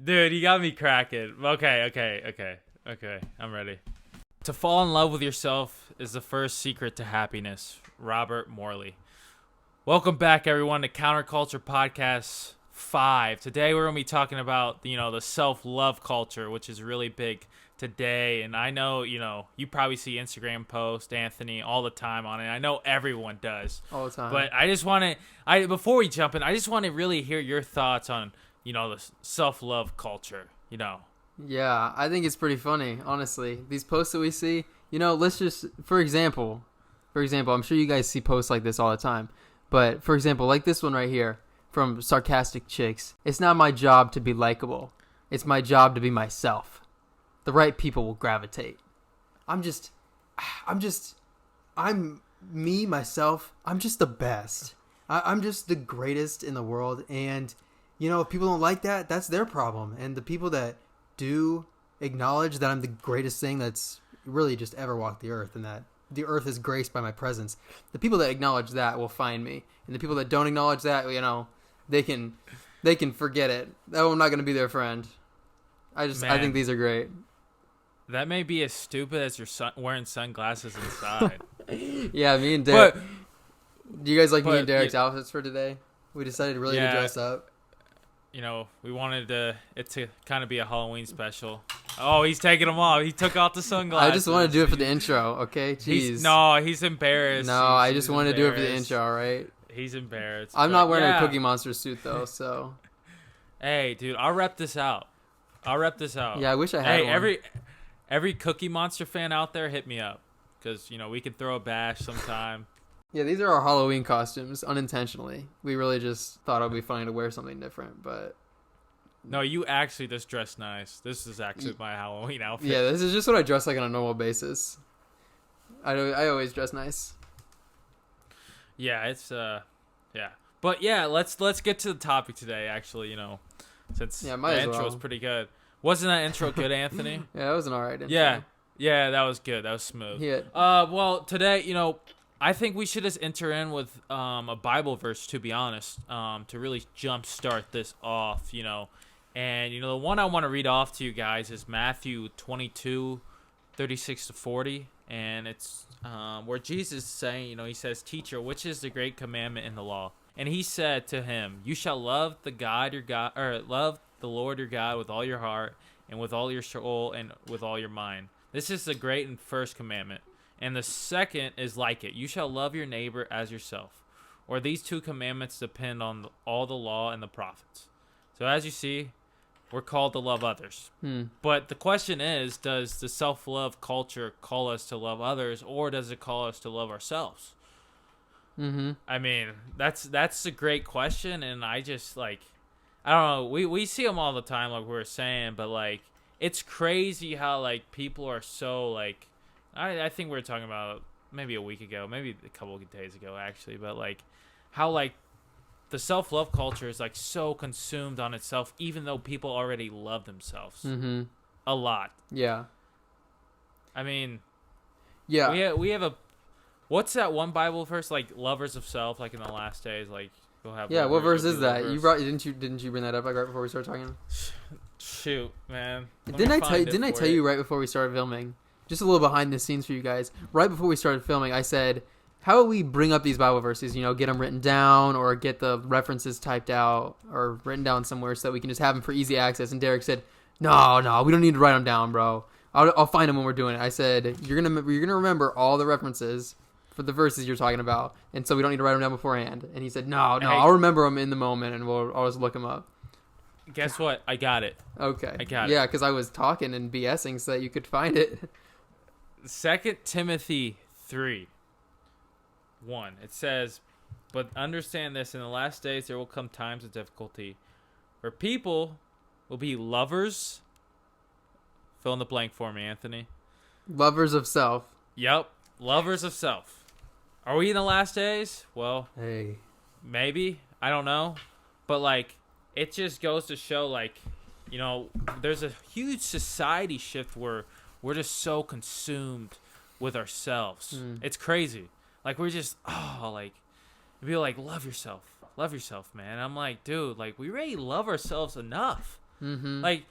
Dude, you got me cracking. Okay. I'm ready. To fall in love with yourself is the first secret to happiness. Robert Morley. Welcome back, everyone, to Counterculture Podcast 5. Today, we're going to be talking about, the self-love culture, which is really big today. And I know, you probably see Instagram posts, Anthony, all the time on it. I know everyone does. All the time. But I just want to, before we jump in, I just want to really hear your thoughts on, the self-love culture, Yeah, I think it's pretty funny, honestly. These posts that we see, let's just, for example, I'm sure you guys see posts like this all the time. But, for example, like this one right here from Sarcastic Chicks. It's not my job to be likable. It's my job to be myself. The right people will gravitate. I'm me, myself. I'm just the best. I'm just the greatest in the world. And, if people don't like that, that's their problem. And the people that do acknowledge that I'm the greatest thing that's really just ever walked the earth and that the earth is graced by my presence, the people that acknowledge that will find me. And the people that don't acknowledge that, they can forget it. Oh, I'm not going to be their friend. I think these are great. That may be as stupid as your son wearing sunglasses inside. Yeah, me and Derek. Do you guys like me and Derek's outfits for today? We decided to dress up. We wanted it to kind of be a Halloween special. Oh, he's taking them off. He took off the sunglasses. I just want to do it for the intro, okay? Jeez. He's embarrassed. No, I just want to do it for the intro, all right? He's embarrassed. I'm not wearing a Cookie Monster suit, though, so. Hey, dude, I'll rep this out. Yeah, I wish I had one. Every Cookie Monster fan out there, hit me up. Because, we could throw a bash sometime. Yeah, these are our Halloween costumes, unintentionally. We really just thought it would be funny to wear something different, but... No, you actually just dress nice. This is actually my Halloween outfit. Yeah, this is just what I dress like on a normal basis. I always dress nice. Yeah, it's, yeah. But, yeah, let's get to the topic today, actually, since the intro was pretty good. Wasn't that intro good, Anthony? Yeah, it was an alright intro. Yeah, that was good. That was smooth. Yeah. Well, today, I think we should just enter in with a Bible verse, to be honest, to really jumpstart this off, And, the one I want to read off to you guys is Matthew 22:36-40. And it's where Jesus is saying, he says, "Teacher, which is the great commandment in the law?" And he said to him, "You shall love love the Lord your God with all your heart and with all your soul and with all your mind. This is the great and first commandment. And the second is like it. You shall love your neighbor as yourself. Or these two commandments depend on all the law and the prophets." So as you see, we're called to love others. But the question is, does the self-love culture call us to love others, or does it call us to love ourselves? Mm-hmm. I mean, that's a great question, and I just, I don't know. We see them all the time, like we were saying, but, it's crazy how, people are so, I think we were talking about maybe a week ago, maybe a couple of days ago, actually, but, how, the self-love culture is, so consumed on itself, even though people already love themselves a lot. Yeah. I mean, yeah, we have what's that one Bible verse, lovers of self, in the last days, we'll have. Yeah, what verse is that? Didn't you bring that up right before we started talking? Shoot, man. Didn't I tell you right before we started filming? Just a little behind the scenes for you guys. Right before we started filming, I said, how will we bring up these Bible verses? Get them written down or get the references typed out or written down somewhere so that we can just have them for easy access. And Derek said, no, we don't need to write them down, bro. I'll find them when we're doing it. I said, you're gonna remember all the references for the verses you're talking about, and so we don't need to write them down beforehand. And he said, no, I'll remember them in the moment, and I'll just look them up. Guess what? I got it. Okay. I got it. Yeah, because I was talking and BSing so that you could find it. 2 Timothy 3:1. It says, "But understand this, in the last days there will come times of difficulty, where people will be lovers." Fill in the blank for me, Anthony. Lovers of self. Yep. Lovers of self. Are we in the last days? Well, hey, maybe. I don't know. But, it just goes to show, there's a huge society shift where we're just so consumed with ourselves. It's crazy. We're just, people love yourself. love yourself, man. I'm like, dude, like, we really love ourselves enough. Mm-hmm. Like,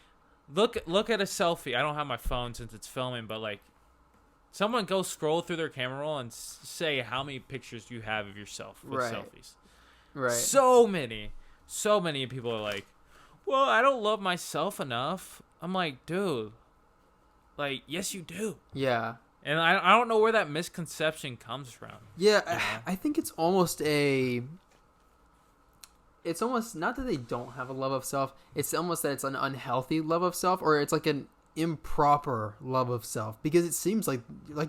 look at a selfie. I don't have my phone since it's filming, but like, someone go scroll through their camera roll and say how many pictures you have of yourself with selfies. Right. So many people are like, well, I don't love myself enough. I'm like, dude, like, yes, you do. Yeah. And I don't know where that misconception comes from. Yeah, you know? I think it's almost not that they don't have a love of self. It's almost that it's an unhealthy love of self, or it's like an improper love of self, because it seems like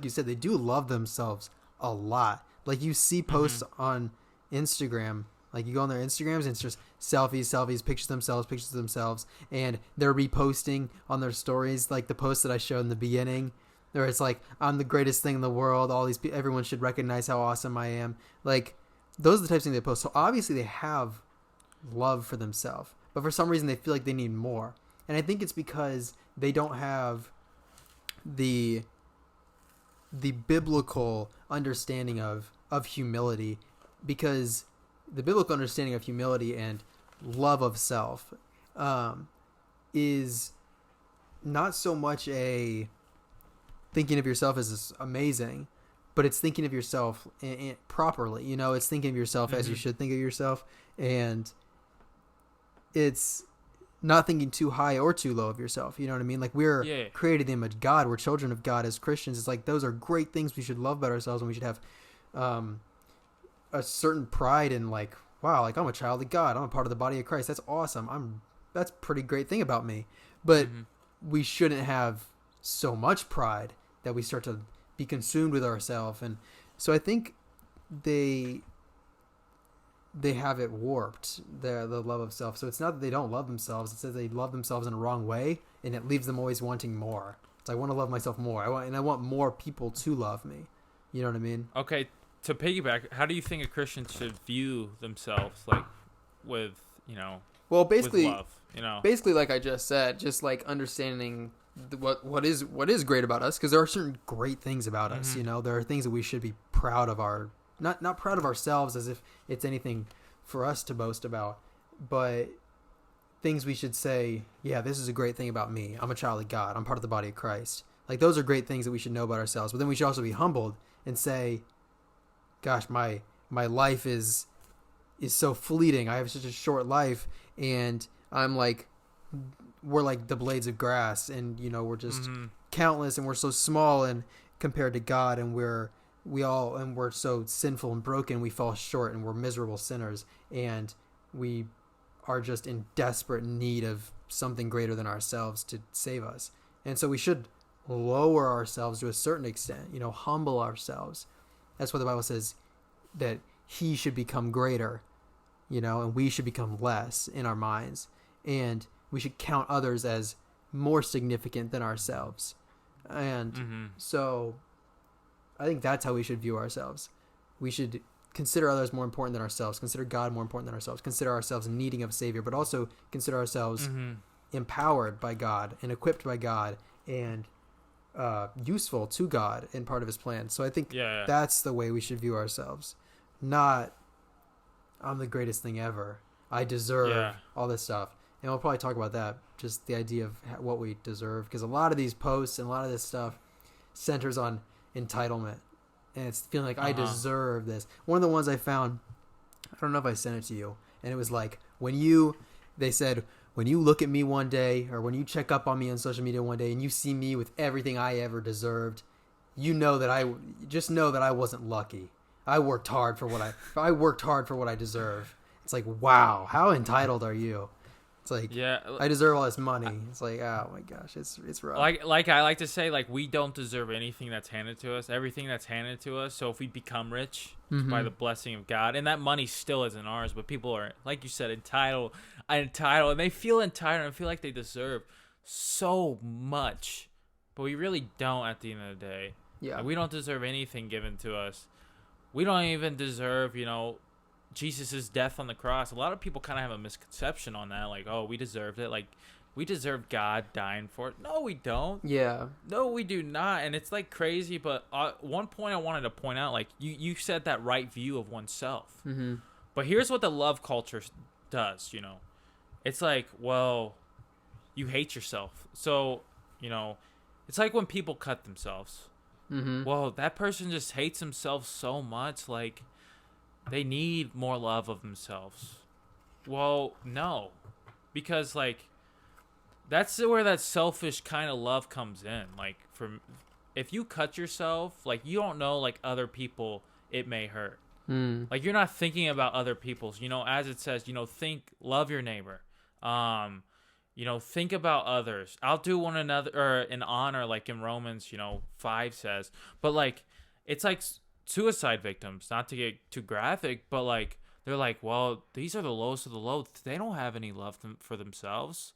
you said, they do love themselves a lot. Like, you see posts on Instagram, like you go on their Instagrams and it's just selfies, pictures of themselves, and they're reposting on their stories, like the post that I showed in the beginning, where it's like, I'm the greatest thing in the world, everyone should recognize how awesome I am. Like, those are the types of things they post. So obviously they have love for themselves, but for some reason they feel like they need more. And I think it's because they don't have the biblical understanding of humility, because the biblical understanding of humility and love of self is not so much a thinking of yourself as amazing, but it's thinking of yourself properly. You know, it's thinking of yourself as you should think of yourself, and it's not thinking too high or too low of yourself. You know what I mean? Like, we're created in the image of God. We're children of God as Christians. It's like, those are great things we should love about ourselves, and we should have a certain pride in, like, wow, like, I'm a child of God. I'm a part of the body of Christ. That's awesome. That's a pretty great thing about me. But we shouldn't have so much pride that we start to be consumed with ourselves. And so I think they have it warped, the love of self. So it's not that they don't love themselves. It's that they love themselves in a wrong way, and it leaves them always wanting more. It's, I want to love myself more. I want more people to love me. You know what I mean? Okay, to piggyback, how do you think a Christian should view themselves, like, with, well, basically, with love, basically, like I just said, just like understanding what is great about us, because there are certain great things about us. There are things that we should be proud of, not proud of ourselves as if it's anything for us to boast about, but things we should say, yeah, this is a great thing about me. I'm a child of God. I'm part of the body of Christ. Like, those are great things that we should know about ourselves. But then we should also be humbled and say, gosh, my life is so fleeting. I have such a short life, and we're like the blades of grass, and we're just countless, and we're so small and compared to God, and we're so sinful and broken, we fall short, and we're miserable sinners, and we are just in desperate need of something greater than ourselves to save us. And so we should lower ourselves to a certain extent, humble ourselves. That's why the Bible says that he should become greater, and we should become less in our minds, and we should count others as more significant than ourselves. And so I think that's how we should view ourselves. We should consider others more important than ourselves, consider God more important than ourselves, consider ourselves needing of a Savior, but also consider ourselves empowered by God and equipped by God and useful to God and part of his plan. So I think that's the way we should view ourselves. Not, I'm the greatest thing ever, I deserve all this stuff. And we'll probably talk about that, just the idea of what we deserve, because a lot of these posts and a lot of this stuff centers on entitlement, and it's feeling like I deserve this. One of the ones I found, I don't know if I sent it to you, and it was like, they said, when you look at me one day, or when you check up on me on social media one day and you see me with everything I ever deserved, know that I wasn't lucky. I worked hard for what I deserve. It's like, wow, how entitled are you? It's like, I deserve all this money. It's like, oh my gosh, it's rough. Like I like to say, like, we don't deserve anything that's handed to us. Everything that's handed to us. So if we become rich by the blessing of God, and that money still isn't ours, but people are, like you said, entitled, and they feel entitled and feel like they deserve so much, but we really don't. At the end of the day, like, we don't deserve anything given to us. We don't even deserve, Jesus' death on the cross. A lot of people kind of have a misconception on that, like, oh, we deserved it, like, we deserve God dying for it. No, we don't. No, we do not. And it's like crazy, but one point I wanted to point out, like, you said that right view of oneself. But here's what the love culture does, It's like, well, you hate yourself. So, it's like when people cut themselves. Mm-hmm. Well, that person just hates themselves so much, like they need more love of themselves. Well, no. Because like that's where that selfish kind of love comes in. Like if you cut yourself, like you don't know like other people it may hurt. Like you're not thinking about other people's, as it says, love your neighbor. Think about others. I'll do one another or in honor, like in Romans, 5 says. But like it's like suicide victims, not to get too graphic, but like they're like, well, these are the lowest of the low. They don't have any love for themselves.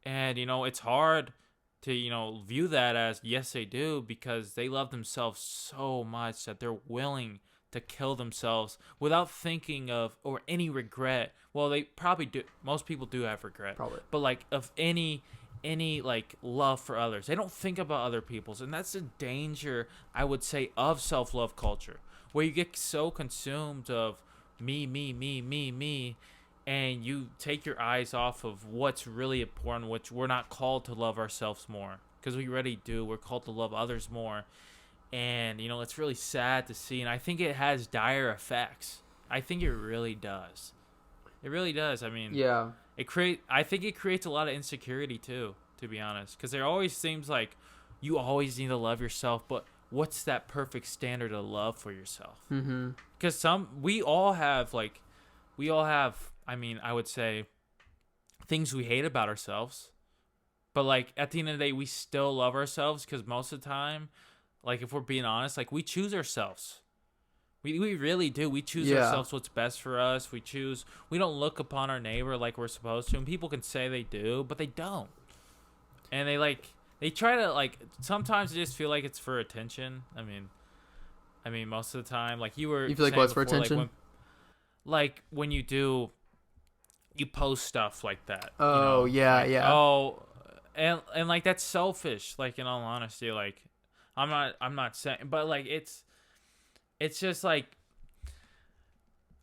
And, it's hard to, view that as, yes, they do, because they love themselves so much that they're willing to kill themselves without thinking of or any regret. Well, they probably do. Most people do have regret. Probably. But like of any like love for others. They don't think about other people's. And that's the danger, I would say, of self-love culture, where you get so consumed of me, and you take your eyes off of what's really important, which we're not called to love ourselves more, because we already do. We're called to love others more. And, it's really sad to see. And I think it has dire effects. I think it really does. It really does. I mean, yeah. I think it creates a lot of insecurity, too, to be honest. Because there always seems like you always need to love yourself. But what's that perfect standard of love for yourself? Because we all have, I mean, I would say, things we hate about ourselves. But, like, at the end of the day, we still love ourselves because most of the time, like, if we're being honest, like, we choose ourselves. We really do. We choose ourselves what's best for us. We don't look upon our neighbor like we're supposed to. And people can say they do, but they don't. And they try to, like, sometimes they just feel like it's for attention. I mean, most of the time, like you feel like what's for attention? Like when you post stuff like that. Oh, yeah. Oh, and like that's selfish. Like, in all honesty, like I'm not saying, but like it's just like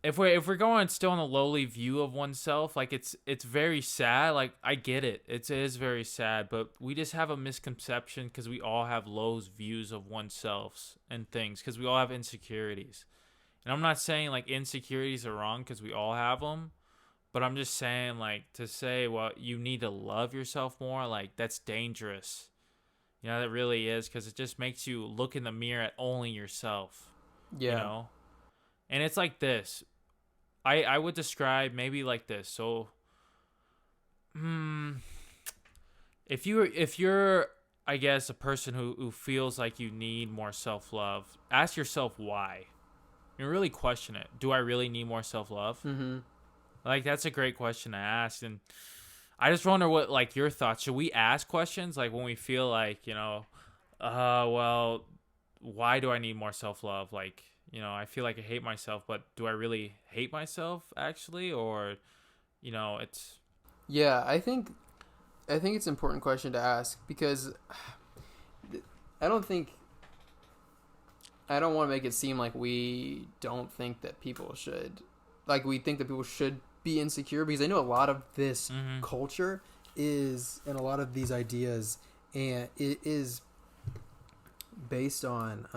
if we're going still on a lowly view of oneself, like it's very sad. Like I get it, it is very sad, but we just have a misconception because we all have low views of oneself and things, because we all have insecurities. And I'm not saying like insecurities are wrong, because we all have them, but I'm just saying, like, to say, well, you need to love yourself more, like that's dangerous. That really is, because it just makes you look in the mirror at only yourself. Yeah. And it's like this. I would describe maybe like this. So, if you're I guess a person who feels like you need more self-love, ask yourself why. Really question it. Do I really need more self-love? Like, that's a great question to ask. And I just wonder what, like, your thoughts. Should we ask questions, like, when we feel like, well, why do I need more self-love? Like, I feel like I hate myself, but do I really hate myself, actually? Or, it's... Yeah, I think it's an important question to ask, because I don't want to make it seem like we don't think that people should... Like, we think that people should be insecure, because I know a lot of this culture is, and a lot of these ideas, and it is based on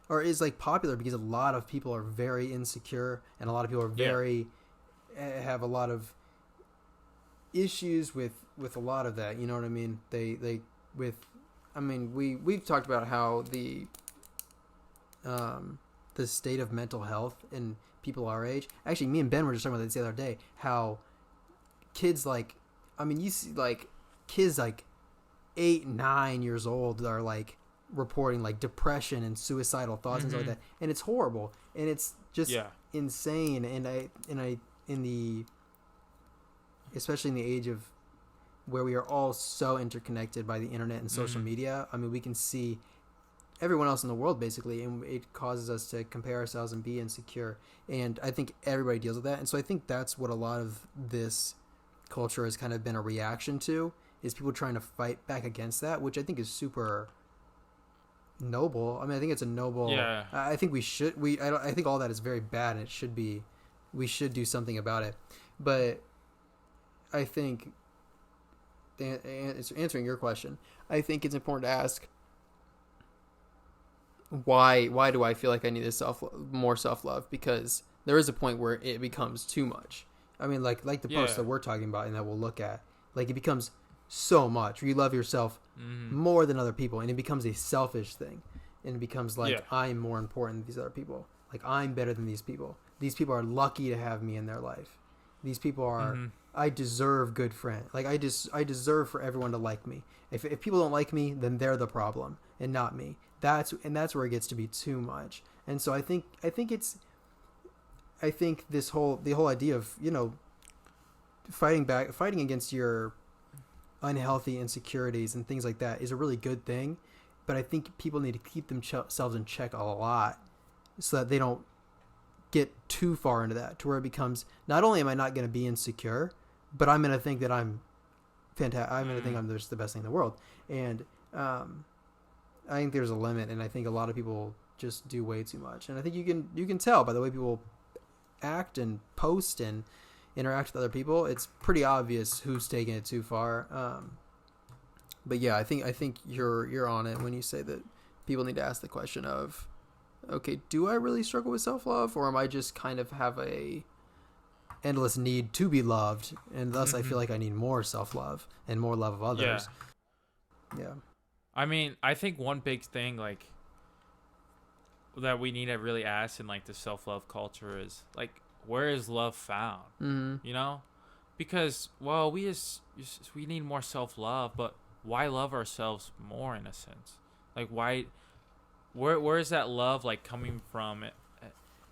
or is like popular because a lot of people are very insecure, and a lot of people are very have a lot of issues with a lot of that, you know what I mean? We've talked about how the state of mental health in people our age. Actually, me and Ben were just talking about this the other day, how kids you see like kids like 8-9 years old are like reporting like depression and suicidal thoughts and stuff like that, and it's horrible, and it's just insane. Especially in the age of where we are all so interconnected by the internet and social media, I mean, we can see everyone else in the world basically, and it causes us to compare ourselves and be insecure, and I think everybody deals with that. And so I think that's what a lot of this culture has kind of been a reaction to, is people trying to fight back against that, which I think is super noble. I mean, I think it's a noble... I think we should... I think all that is very bad, and it should be we should do something about it. But I think, answering your question, I think it's important to ask, why do I feel like I need this more self-love? Because there is a point where it becomes too much. I mean, like the post that we're talking about and that we'll look at, like, it becomes so much. You love yourself more than other people, and it becomes a selfish thing. And it becomes like, I'm more important than these other people. Like, I'm better than these people. These people are lucky to have me in their life. These people are, I deserve good friends. Like, I deserve for everyone to like me. If people don't like me, then they're the problem and not me. That's where it gets to be too much. And so I think the whole idea of, you know, fighting against your unhealthy insecurities and things like that is a really good thing. But I think people need to keep themselves in check a lot so that they don't get too far into that, to where it becomes, not only am I not going to be insecure, but I'm going to think that I'm fantastic. I'm going to think I'm just the best thing in the world. And I think there's a limit, and I think a lot of people just do way too much. And I think you can tell by the way people act and post and interact with other people. It's pretty obvious who's taking it too far. But yeah, I think you're on it when you say that people need to ask the question of, okay, do I really struggle with self-love, or am I just kind of have a endless need to be loved, and thus I feel like I need more self-love and more love of others? Yeah. I mean, I think one big thing, like, that we need to really ask in, like, the self-love culture is, like, where is love found? You know? Because, well, we need more self-love, but why love ourselves more, in a sense? Like, why, where is that love, like, coming from?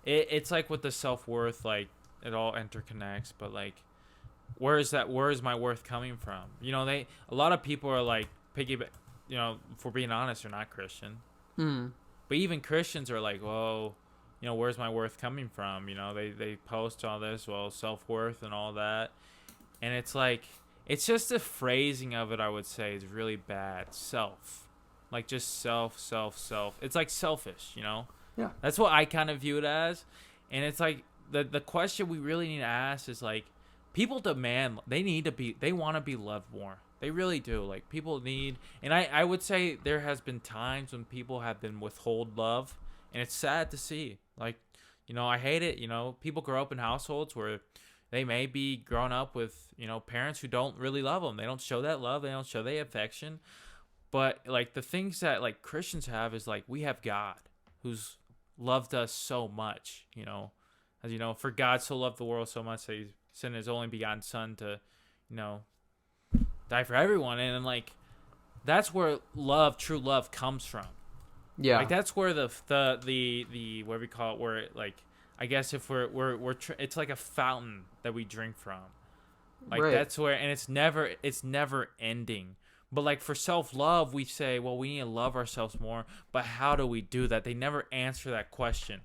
It's like with the self-worth, like, it all interconnects, but, like, where is my worth coming from? You know, a lot of people are, like, piggyback, you know, for being honest, they're not Christian. But even Christians are like, whoa, you know, where's my worth coming from? You know, they post all this, well, self-worth and all that. And it's like, it's just the phrasing of it, I would say, is really bad. Self. Like, just self. It's like selfish, you know? Yeah. That's what I kind of view it as. And it's like, the question we really need to ask is, like, people demand, they want to be loved more. They really do. Like, people need, and I would say there has been times when people have been withhold love, and it's sad to see. Like, you know, I hate it. You know, people grow up in households where they may be grown up with, you know, parents who don't really love them. They don't show that love. They don't show the affection. But, like, the things that, like, Christians have is, like, we have God who's loved us so much, you know. As you know, for God so loved the world so much that he sent his only begotten son to, you know, die for everyone. And, like, that's where true love comes from. Yeah. Like, that's where the what we call it, where it, like, I guess if it's like a fountain that we drink from. Like, right. That's where, and it's never ending. But, like, for self-love, we say, well, we need to love ourselves more. But how do we do that? They never answer that question.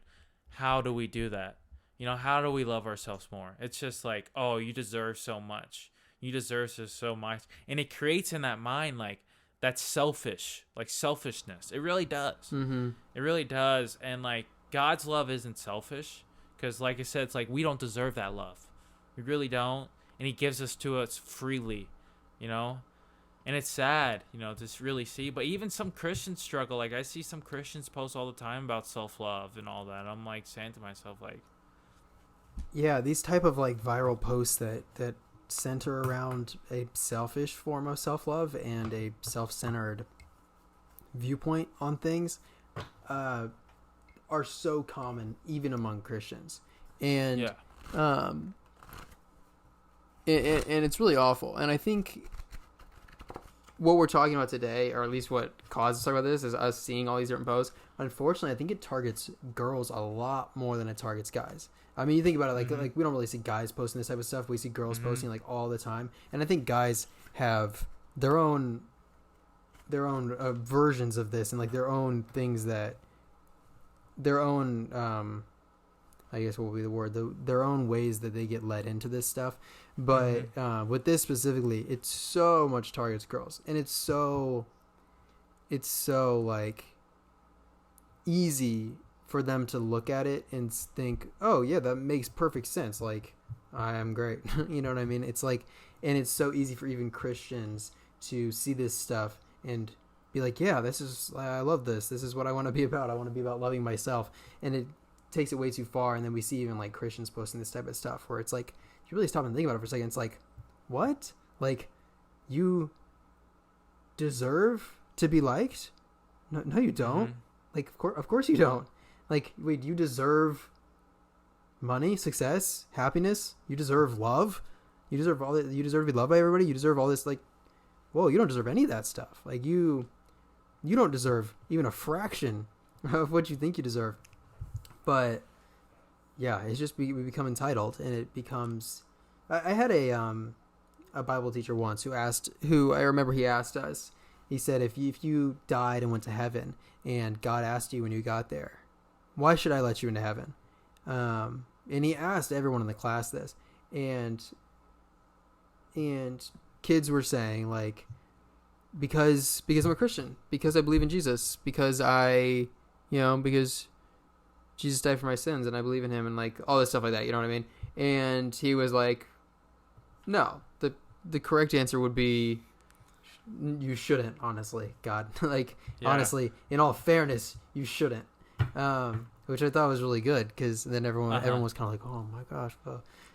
How do we do that? You know, how do we love ourselves more? It's just like, oh, you deserve so much. You deserve so much. And it creates in that mind, like, that's selfish, like selfishness. It really does. It really does. And, like, God's love isn't selfish because, like I said, it's like we don't deserve that love. We really don't. And he gives us to us freely, you know? And it's sad, you know, to really see. But even some Christians struggle. Like, I see some Christians post all the time about self-love and all that. I'm, like, saying to myself, like... Yeah, these type of, like, viral posts that center around a selfish form of self-love and a self-centered viewpoint on things are so common even among Christians. And and it's really awful. And I think what we're talking about today, or at least what caused us to talk about this, is us seeing all these different posts. Unfortunately, I think it targets girls a lot more than it targets guys. I mean, you think about it, like we don't really see guys posting this type of stuff. We see girls posting, like, all the time. And I think guys have their own versions of this, and, like, their own things that their own I guess what would be the word, their own ways that they get led into this stuff. But with this specifically, it so much targets girls, and it's so like easy for them to look at it and think, oh yeah, that makes perfect sense. Like, I am great. You know what I mean? It's like, and it's so easy for even Christians to see this stuff and be like, yeah, I love this. This is what I want to be about. I want to be about loving myself. And it takes it way too far. And then we see even like Christians posting this type of stuff where it's like, you really stop and think about it for a second. It's like, what? Like, you deserve to be liked? No, you don't. Mm-hmm. Like, of course you don't. Like, wait, you deserve money, success, happiness. You deserve love. You deserve all that. You deserve to be loved by everybody. You deserve all this. Like, whoa, you don't deserve any of that stuff. Like, you don't deserve even a fraction of what you think you deserve. But yeah, it's just we become entitled, and it becomes. I had a Bible teacher once who I remember he asked us. He said, if you died and went to heaven, and God asked you when you got there, why should I let you into heaven? And he asked everyone in the class this, and kids were saying, like, because I'm a Christian, because I believe in Jesus, because because Jesus died for my sins and I believe in him, and like all this stuff like that, you know what I mean? And he was like, no, the correct answer would be, you shouldn't, honestly, God. Like, yeah. Honestly, in all fairness, you shouldn't. Which I thought was really good, because then everyone was kind of like, oh my gosh,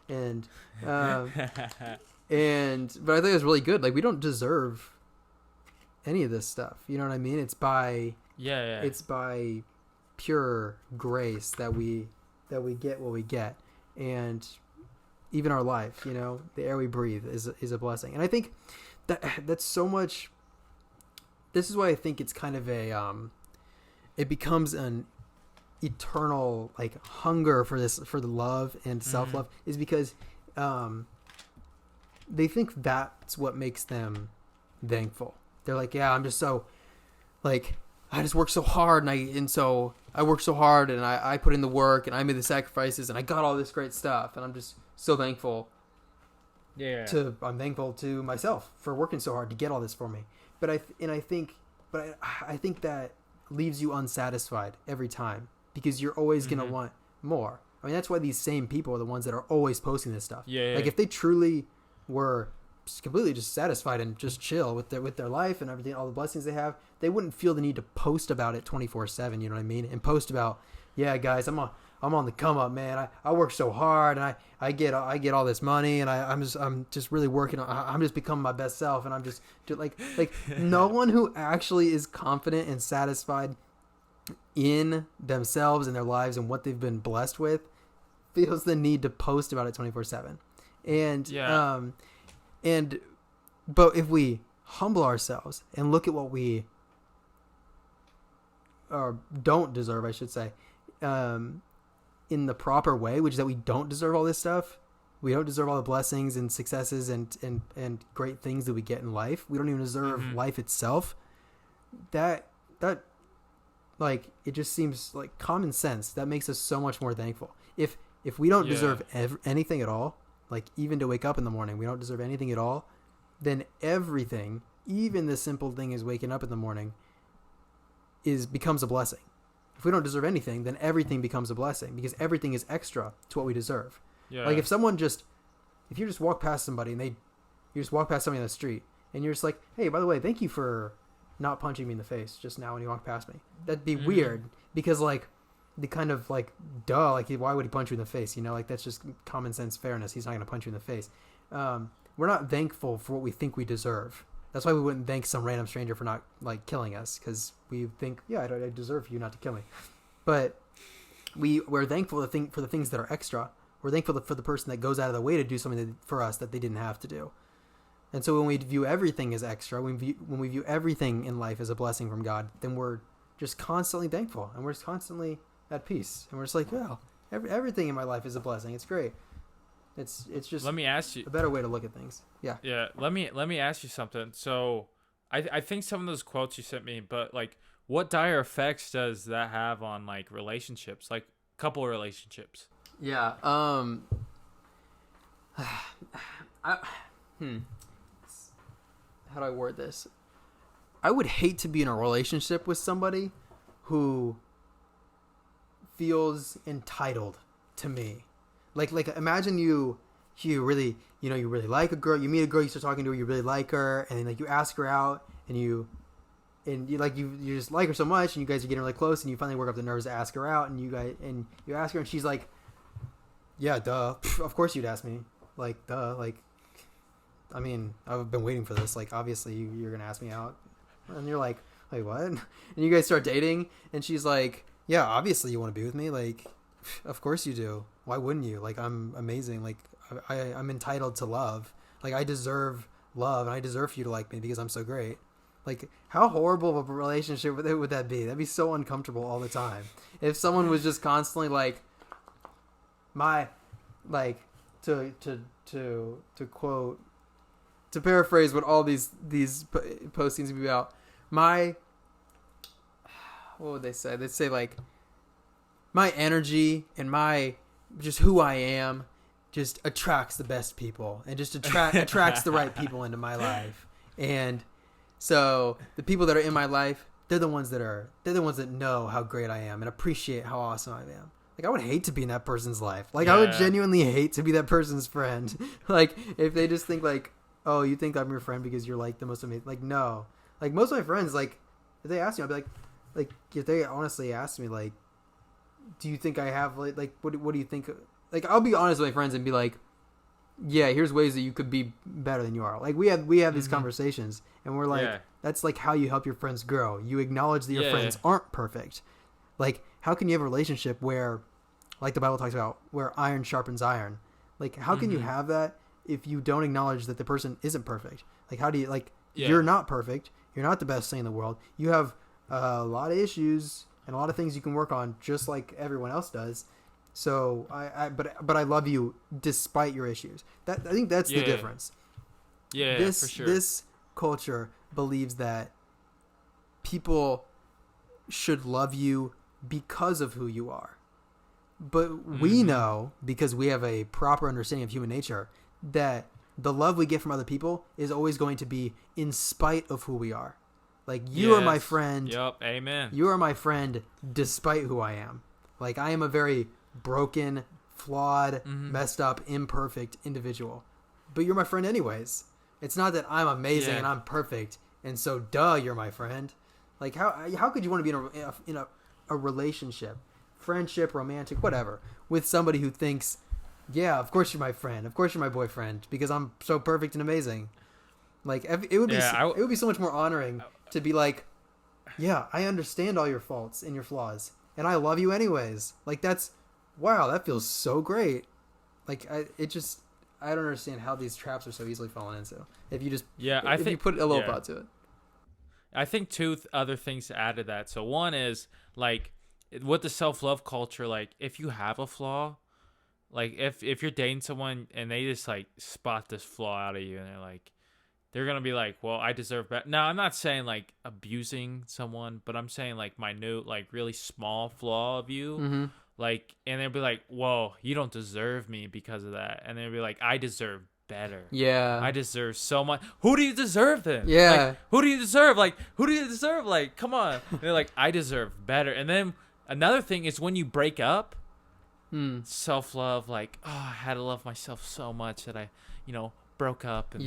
and but I think it was really good. Like, we don't deserve any of this stuff. You know what I mean? It's by it's by pure grace that we get what we get, and even our life, the air we breathe is a blessing. And I think that's so much. This is why I think it's kind of it becomes an eternal like hunger for the love and self-love, is because they think that's what makes them thankful. They're like, yeah, I'm just so, like, I just work so hard, and so I work so hard, and I put in the work, and I made the sacrifices, and I got all this great stuff, and I'm just so thankful. Yeah. I'm thankful to myself for working so hard to get all this for me. But I think that leaves you unsatisfied every time, because you're always going to want more. I mean, that's why these same people are the ones that are always posting this stuff. Yeah. Like, if they truly were completely just satisfied and just chill with their life and everything, all the blessings they have, they wouldn't feel the need to post about it 24/7. You know what I mean? And post about, yeah, guys, I'm on the come up, man. I work so hard, and I get all this money, and I'm just really working on. I'm just becoming my best self, and I'm just like no one who actually is confident and satisfied in themselves and their lives and what they've been blessed with feels the need to post about it 24/7. And yeah. But if we humble ourselves and look at what we don't deserve, I should say, in the proper way, which is that we don't deserve all this stuff. We don't deserve all the blessings and successes and great things that we get in life. We don't even deserve life itself. That like, it just seems like common sense. That makes us so much more thankful. If we don't deserve anything at all, like even to wake up in the morning, we don't deserve anything at all, then everything, even the simple thing as waking up in the morning, becomes a blessing. If we don't deserve anything, then everything becomes a blessing, because everything is extra to what we deserve. Yeah. Like, if you just walk past somebody and you just walk past somebody on the street and you're just like, hey, by the way, thank you for not punching me in the face just now when you walked past me. That'd be weird, because like, the kind of like, duh, like, why would he punch you in the face? Like, that's just common sense fairness. He's not going to punch you in the face. We're not thankful for what we think we deserve. That's why we wouldn't thank some random stranger for not like killing us, because we think, yeah, I deserve you not to kill me. But we're thankful for the things that are extra. We're thankful for the person that goes out of the way to do something for us that they didn't have to do. And so when we view everything as extra, when we view everything in life as a blessing from God, then we're just constantly thankful, and we're just constantly at peace, and we're just like, well, everything in my life is a blessing. It's great. It's just, let me ask you a better way to look at things. Yeah. Yeah. Let me ask you something. So I think some of those quotes you sent me, but like, what dire effects does that have on like relationships, like couple relationships? Yeah. How do I word this? I would hate to be in a relationship with somebody who feels entitled to me. Like imagine you really, you really like a girl, you meet a girl, you start talking to her, you really like her, and then like you ask her out, and you just like her so much, and you guys are getting really close, and you finally work up the nerves to ask her out, and you ask her, and she's like, yeah, duh, of course you'd ask me, like, duh, like, I mean, I've been waiting for this, like, obviously you're gonna ask me out. And you're like, wait, what? And you guys start dating, and she's like, yeah, obviously you want to be with me, like, of course you do, why wouldn't you, like, I'm amazing, like, I'm entitled to love, like, I deserve love, and I deserve for you to like me because I'm so great. Like, how horrible of a relationship would that be? That'd be so uncomfortable all the time. If someone was just constantly like, to quote, to paraphrase what all these postings would be about, what would they say? They'd say like, my energy and my, just who I am just attracts the best people and just attracts the right people into my life. And so the people that are in my life, they're the ones that know how great I am and appreciate how awesome I am. Like, I would hate to be in that person's life. Like, I would genuinely hate to be that person's friend. Like, if they just think like, oh, you think I'm your friend because you're like the most amazing. Like, no. Like, most of my friends, like, if they ask me, I'll be like, if they honestly ask me, like, do you think I have, like, what do you think? Like, I'll be honest with my friends and be like, yeah, here's ways that you could be better than you are. Like, we have these conversations, and we're like, that's like how you help your friends grow. You acknowledge that your friends aren't perfect. Like, how can you have a relationship where, like the Bible talks about, where iron sharpens iron? Like, how can you have that if you don't acknowledge that the person isn't perfect? Like, how do you, like, you're not perfect. You're not the best thing in the world. You have a lot of issues and a lot of things you can work on, just like everyone else does. So but I love you despite your issues. I think that's the difference. For sure. This culture believes that people should love you because of who you are. But we know, because we have a proper understanding of human nature, that the love we get from other people is always going to be in spite of who we are. Like, you are my friend. Yep, amen. You are my friend despite who I am. Like, I am a very broken, flawed, messed up, imperfect individual. But you're my friend anyways. It's not that I'm amazing and I'm perfect, and so duh, you're my friend. Like, how could you want to be in a relationship, friendship, romantic, whatever, with somebody who thinks, yeah, of course you're my friend, of course you're my boyfriend, because I'm so perfect and amazing. Like, it would be so much more honoring to be like, yeah, I understand all your faults and your flaws, and I love you anyways. Like, that's, wow, that feels so great. Like, I don't understand how these traps are so easily fallen into. If you just, I think you put a little thought to it. I think two other things to add to that. So one is, like, with the self-love culture, like, if you have a flaw, like, if you're dating someone and they just, like, spot this flaw out of you, and they're gonna be like, well, I deserve better. Now, I'm not saying, like, abusing someone, but I'm saying, like, minute, like, really small flaw of you, like, and they'll be like, whoa, you don't deserve me because of that, and they'll be like, I deserve better. Yeah, I deserve so much. Who do you deserve then? Yeah, like, who do you deserve? Like, who do you deserve? Like, come on. And they're like, I deserve better. And then another thing is, when you break up, self-love, like, oh, I had to love myself so much that I, broke up and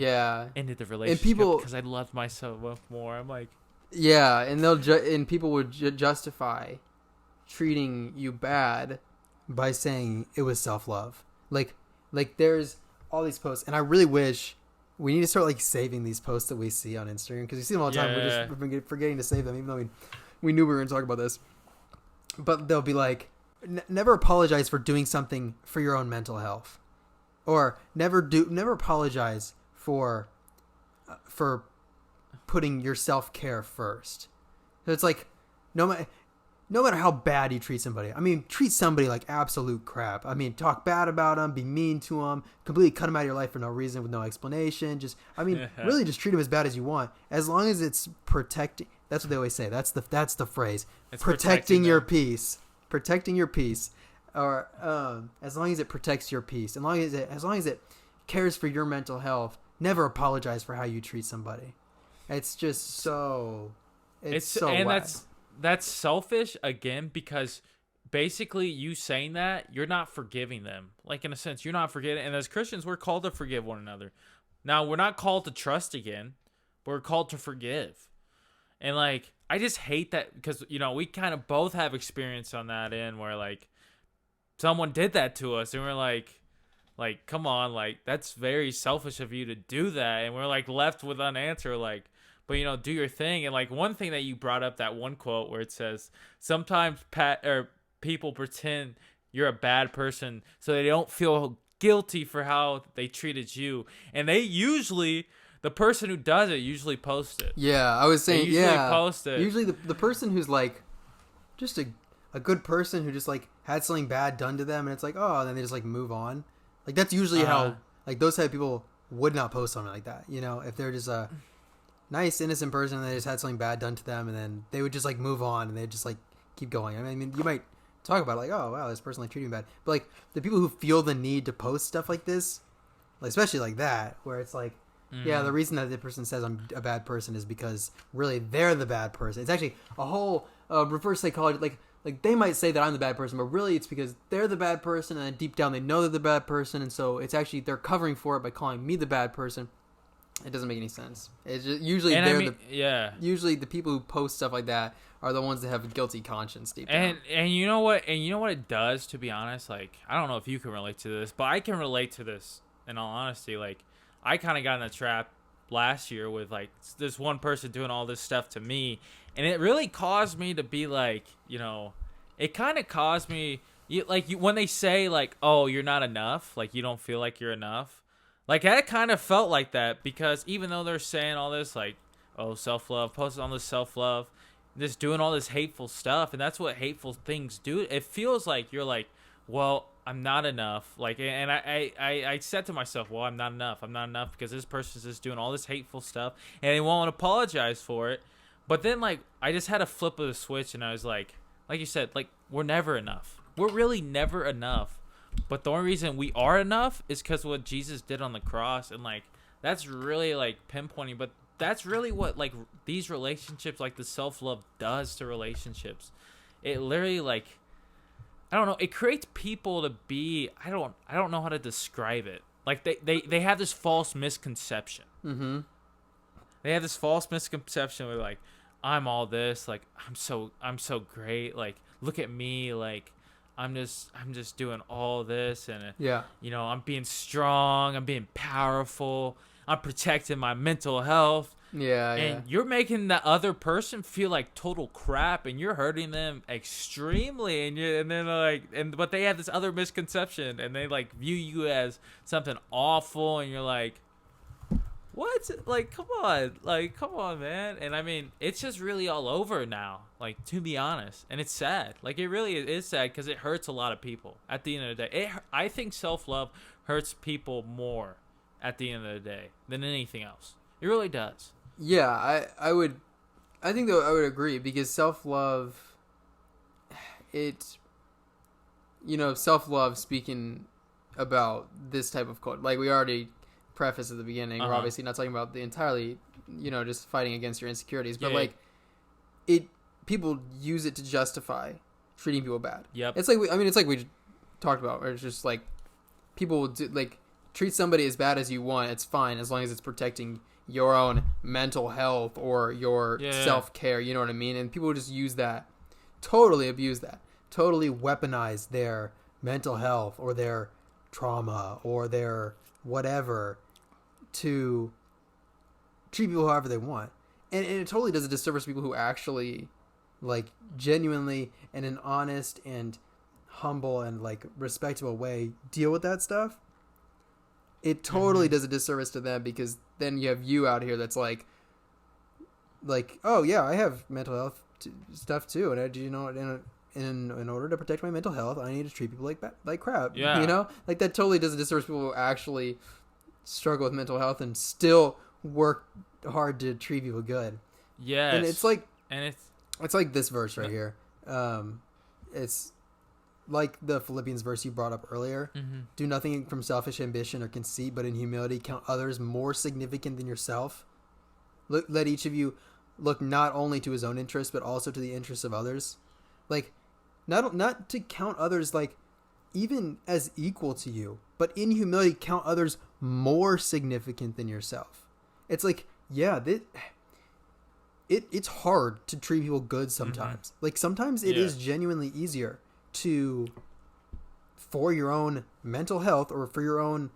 ended the relationship because I loved myself more. I'm like, yeah, and people would justify treating you bad by saying it was self-love. Like there's all these posts, and I really wish we need to start, like, saving these posts that we see on Instagram, because we see them all the time. We've been forgetting to save them, even though we knew we were going to talk about this. But they'll be like, never apologize for doing something for your own mental health, or never apologize for putting your self-care first. So it's like, no matter how bad you treat somebody, I mean, treat somebody like absolute crap. I mean, talk bad about them, be mean to them, completely cut them out of your life for no reason, with no explanation. Really just treat them as bad as you want, as long as it's protecting. That's what they always say. That's the phrase. It's protecting your peace. Protecting your peace, or as long as it protects your peace, as long as it cares for your mental health. Never apologize for how you treat somebody. It's just so. It's so. And whack. that's selfish again, because basically you saying that, you're not forgiving them. Like, in a sense, you're not forgetting. And as Christians, we're called to forgive one another. Now, we're not called to trust again, but we're called to forgive. And, like, I just hate that because, you know, we kind of both have experience on that end where, like, someone did that to us and we're like, come on, like, that's very selfish of you to do that. And we're, like, left with unanswered, like, but, you know, do your thing. And, like, one thing that you brought up, that one quote where it says, sometimes people pretend you're a bad person so they don't feel guilty for how they treated you. And they usually, the person who does it usually posts it. Yeah, I was saying, post it. Usually the person who's, like, just a good person who just, like, had something bad done to them, and it's like, oh, and then they just, like, move on. Like, that's usually how, like, those type of people would not post something like that, you know? If they're just a nice, innocent person and they just had something bad done to them, and then they would just, like, move on, and they'd just, like, keep going. I mean, you might talk about, like, oh, wow, this person, like, treating me bad. But, like, the people who feel the need to post stuff like this, like, especially like that, where it's like, yeah, the reason that the person says I'm a bad person is because really they're the bad person. It's actually a whole reverse psychology, like they might say that I'm the bad person, but really it's because they're the bad person, and then deep down they know they're the bad person, and so it's actually they're covering for it by calling me the bad person. It doesn't make any sense. It's just, usually usually the people who post stuff like that are the ones that have a guilty conscience deep down. And you know what? And you know what it does, to be honest? Like, I don't know if you can relate to this, but I can relate to this in all honesty. Like, I kind of got in a trap last year with, like, this one person doing all this stuff to me, and it really caused me to be like, you know, it kind of caused me, when they say, like, oh, you're not enough, like, you don't feel like you're enough, like, that kind of felt like that, because even though they're saying all this, like, oh, self-love, posting all this self-love, just doing all this hateful stuff, and that's what hateful things do, it feels like you're like, well, I'm not enough. Like, and I said to myself, well, I'm not enough. I'm not enough because this person's just doing all this hateful stuff and they won't apologize for it. But then, like, I just had a flip of the switch and I was like you said, like, we're never enough. We're really never enough. But the only reason we are enough is because of what Jesus did on the cross. And, like, that's really, like, pinpointing. But that's really what, like, these relationships, like the self-love does to relationships. It literally, like, I don't know. It creates people to be. I don't know how to describe it. Like they have this false misconception. Mm-hmm. They have this false misconception where, like, I'm all this. Like, I'm so great. Like, look at me. Like, I'm just doing all this, and yeah, you know, I'm being strong. I'm being powerful. I'm protecting my mental health. Yeah, and you're making that other person feel like total crap, and you're hurting them extremely, and then like, but they have this other misconception, and they, like, view you as something awful, and you're like, what? Like, come on, man. And I mean, it's just really all over now, like, to be honest, and it's sad. Like, it really is sad because it hurts a lot of people. At the end of the day, I think self-love hurts people more at the end of the day than anything else. It really does. Yeah, I think though I would agree, because self-love, self-love, speaking about this type of code, like we already prefaced at the beginning, we're obviously not talking about the entirely, just fighting against your insecurities, but people use it to justify treating people bad. Yep. It's like, it's like we talked about, where it's just like, people will do, like, treat somebody as bad as you want, it's fine, as long as it's protecting your own mental health or your self-care, you know what I mean? And people just use that, totally abuse that, totally weaponize their mental health or their trauma or their whatever to treat people however they want. And it totally does a disservice to people who actually, like, genuinely, in an honest and humble and, like, respectable way deal with that stuff. It totally does a disservice to them, because then you have you out here that's like, oh yeah, I have mental health stuff too, and in order to protect my mental health, I need to treat people like crap. Yeah. Like, that totally does a disservice to people who actually struggle with mental health and still work hard to treat people good. Yes. And it's like this verse right here. It's like the Philippians verse you brought up earlier. Mm-hmm. Do nothing from selfish ambition or conceit, but in humility count others more significant than yourself. Let each of you look not only to his own interests, but also to the interests of others. Like, not to count others like even as equal to you, but in humility count others more significant than yourself. It's like, yeah, it's hard to treat people good sometimes. Like sometimes it is genuinely easier for your own mental health or for your own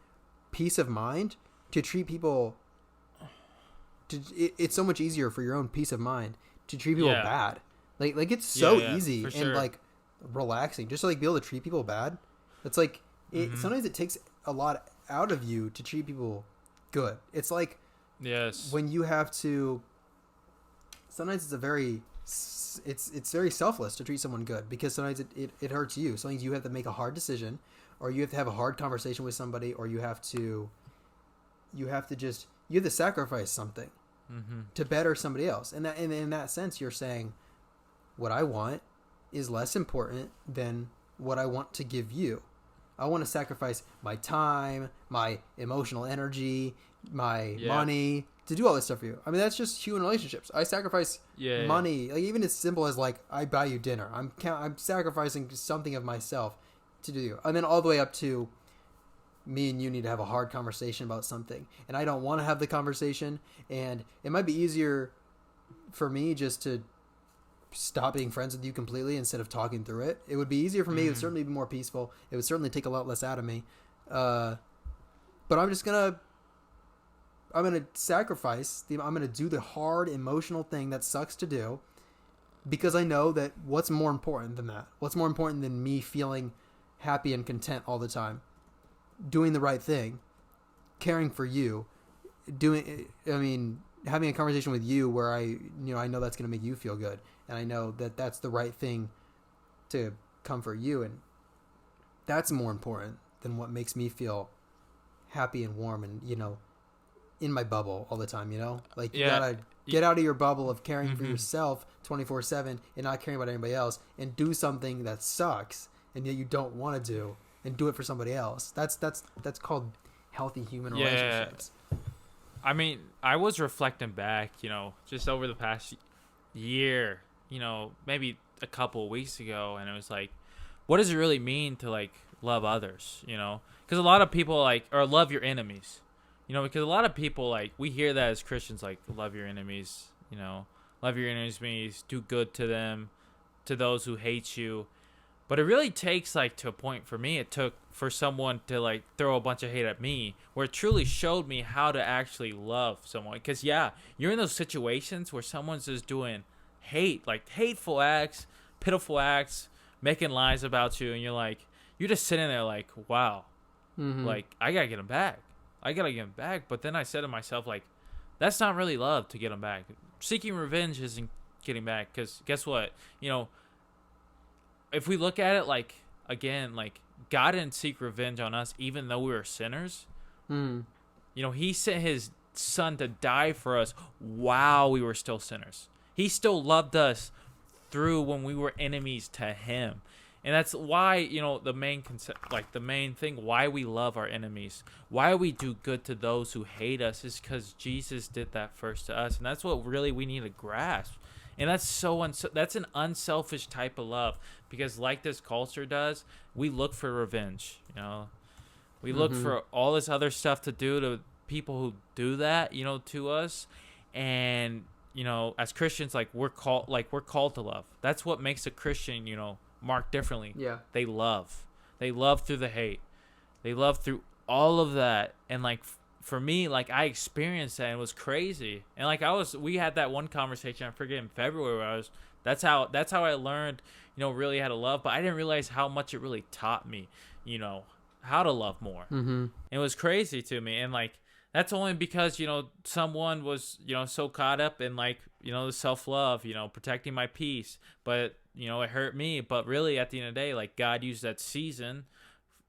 peace of mind to treat people. It's so much easier for your own peace of mind to treat people bad. Like it's so easy and like relaxing just to like be able to treat people bad. It's like sometimes it takes a lot out of you to treat people good. It's like when you have to. Sometimes it's very selfless to treat someone good because sometimes it hurts you. Sometimes you have to make a hard decision, or you have to have a hard conversation with somebody, or you have to sacrifice something to better somebody else. And in that sense, you're saying what I want is less important than what I want to give you. I want to sacrifice my time, my emotional energy, my money to do all this stuff for you. I mean, that's just human relationships. I sacrifice money, like even as simple as like I buy you dinner. I'm sacrificing something of myself to do you, and then all the way up to me and you need to have a hard conversation about something, and I don't want to have the conversation, and it might be easier for me just to stop being friends with you completely instead of talking through it. It would be easier for me. It would certainly be more peaceful. It would certainly take a lot less out of me. But I'm going to sacrifice. I'm going to do the hard emotional thing that sucks to do because I know that what's more important than that? What's more important than me feeling happy and content all the time? Doing the right thing, caring for you, having a conversation with you where I know that's going to make you feel good. And I know that that's the right thing to comfort you. And that's more important than what makes me feel happy and warm and, in my bubble all the time, Like you gotta get out of your bubble of caring for yourself 24/7 and not caring about anybody else and do something that sucks and that you don't want to do and do it for somebody else. That's called healthy human relationships. I mean, I was reflecting back, just over the past year, maybe a couple of weeks ago, and it was like, what does it really mean to like love others, because a lot of people or love your enemies, because a lot of people we hear that as Christians, like love your enemies, love your enemies means do good to them, to those who hate you. But it really takes to a point for me, it took for someone to throw a bunch of hate at me where it truly showed me how to actually love someone. Because you're in those situations where someone's just doing hateful acts, pitiful acts, making lies about you, and you're just sitting there wow, I gotta get them back. But then I said to myself, that's not really love to get them back. Seeking revenge isn't getting back, because guess what? If we look at it again, God didn't seek revenge on us even though we were sinners. He sent his son to die for us while we were still sinners. He still loved us through when we were enemies to him. And that's why, the main concept, the main thing, why we love our enemies, why we do good to those who hate us, is because Jesus did that first to us. And that's what really we need to grasp. And that's that's an unselfish type of love, because like this culture does, we look for revenge. We look for all this other stuff to do to people who do that, to us. And as Christians, we're called to love. That's what makes a Christian, marked differently. Yeah. They love through the hate. They love through all of that. And for me, I experienced that, and it was crazy. And we had that one conversation, I forget, in February, where that's how I learned, really how to love. But I didn't realize how much it really taught me, how to love more. It was crazy to me. And that's only because, someone was, so caught up in the self-love, protecting my peace. But, it hurt me. But really at the end of the day, God used that season